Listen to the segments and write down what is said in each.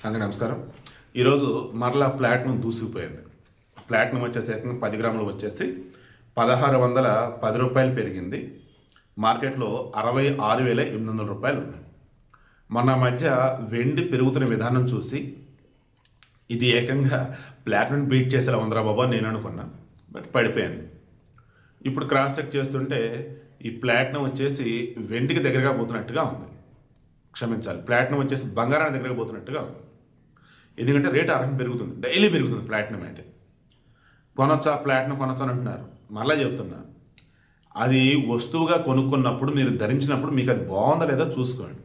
అందరికీ నమస్కారం. ఈరోజు మరలా ప్లాటినం దూసుకుపోయింది. ప్లాటినం వచ్చేసి 10 గ్రాములు వచ్చేసి 1610 రూపాయలు పెరిగింది. మార్కెట్లో 66,800 రూపాయలు ఉంది. మొన్న మధ్య వెండి పెరుగుతున్న విధానం చూసి ఇది ఏకంగా ప్లాటినం బీట్ చేసేలా ఉందిరా బాబా నేను అనుకున్నా. బట్ పడిపోయింది. ఇప్పుడు క్రాస్ చెక్ చేస్తుంటే ఈ ప్లాటినం వచ్చేసి వెండికి దగ్గరగా పోతున్నట్టుగా ఉంది. క్షమించాలి, ప్లాటినం వచ్చేసి బంగారానికి దగ్గరగా పోతున్నట్టుగా ఉంది. ఎందుకంటే రేట్ అరకం పెరుగుతుంది, డైలీ పెరుగుతుంది. ప్లాటినం అయితే ప్లాటినం కొనొచ్చా అని అంటున్నారు. మరలా చెప్తున్నా, అది వస్తువుగా కొనుక్కున్నప్పుడు మీరు ధరించినప్పుడు మీకు అది బాగుందా లేదా చూసుకోండి.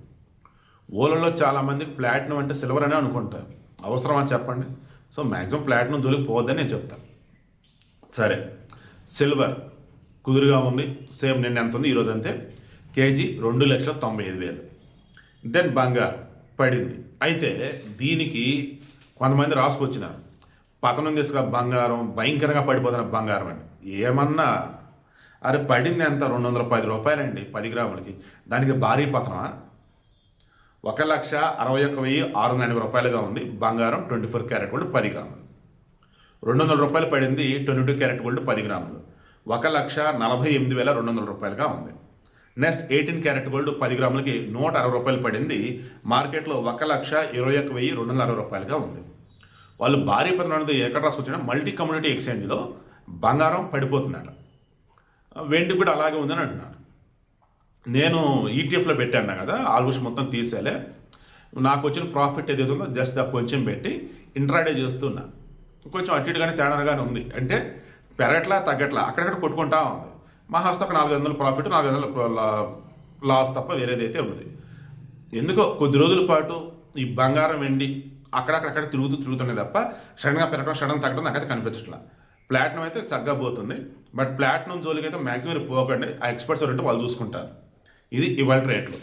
ఊళ్ళలో చాలామందికి ప్లాటినం అంటే సిల్వర్ అనే అనుకుంటారు. అవసరమా చెప్పండి? సో మ్యాక్సిమం ప్లాటినం జోలికి పోవద్దని నేను చెప్తాను. సరే, సిల్వర్ కుదురుగా ఉంది. సేమ్ నిన్న ఎంత ఉంది, ఈరోజు అంతే. కేజీ 2,95,000. దెన్ బంగారు పడింది. అయితే దీనికి కొంతమంది రాసుకొచ్చినారు, పతనం తీసుకున్న బంగారం భయంకరంగా పడిపోతున్న బంగారం అండి. ఏమన్నా అరే పడింది ఎంత? 210 రూపాయలండి 10 గ్రాములకి. దానికి భారీ పతనమా? 1,61,680 రూపాయలుగా ఉంది బంగారం. 24 క్యారెట్ గోల్డ్ 10 గ్రాములు. 200 రూపాయలు పడింది 22 క్యారెట్ గోల్డ్ 10 గ్రాములు. 1,48,200 రూపాయలుగా ఉంది. నెక్స్ట్ 18 క్యారెట్ గోల్డ్ 10 గ్రాములకి 160 రూపాయలు పడింది. మార్కెట్లో 1,21,260 రూపాయలుగా ఉంది. వాళ్ళు భారీ పతనం అనేది ఎక్కడ రాసుకొచ్చినా మల్టీ కమ్యూనిటీ ఎక్స్చేంజ్లో బంగారం పడిపోతుందట. వెండి కూడా అలాగే ఉందని అంటున్నారు. నేను ఈటీఎఫ్లో పెట్టాను కదా, ఆల్మోస్ట్ మొత్తం తీసేలే. నాకు వచ్చిన ప్రాఫిట్ ఏదైతే ఉందో జస్ట్ కొంచెం పెట్టి ఇంట్రాడే చేస్తున్నా. కొంచెం అటు ఇటుగానే తేడాగానే ఉంది. అంటే పెరగట్లా తగ్గట్లా అక్కడక్కడ కొట్టుకుంటా ఉంది. మా హస్తం ఒక 400 ప్రాఫిట్, 400 లాస్ తప్ప వేరేదైతే ఉంది. ఎందుకో కొద్ది రోజుల పాటు ఈ బంగారం వెండి అక్కడక్కడ తిరుగుతున్నాయి తప్ప సడన్గా పెరగడం సడన్ తగ్గడం నాకైతే కనిపించట్లా. ప్లాటినం అయితే చక్కగా పోతుంది. బట్ ప్లాటినం జోలికి అయితే మ్యాక్సిమం పోకండి. ఆ ఎక్స్పర్ట్స్ ఎవరంటే వాళ్ళు చూసుకుంటారు. ఇది ఇవాళ రేట్లు.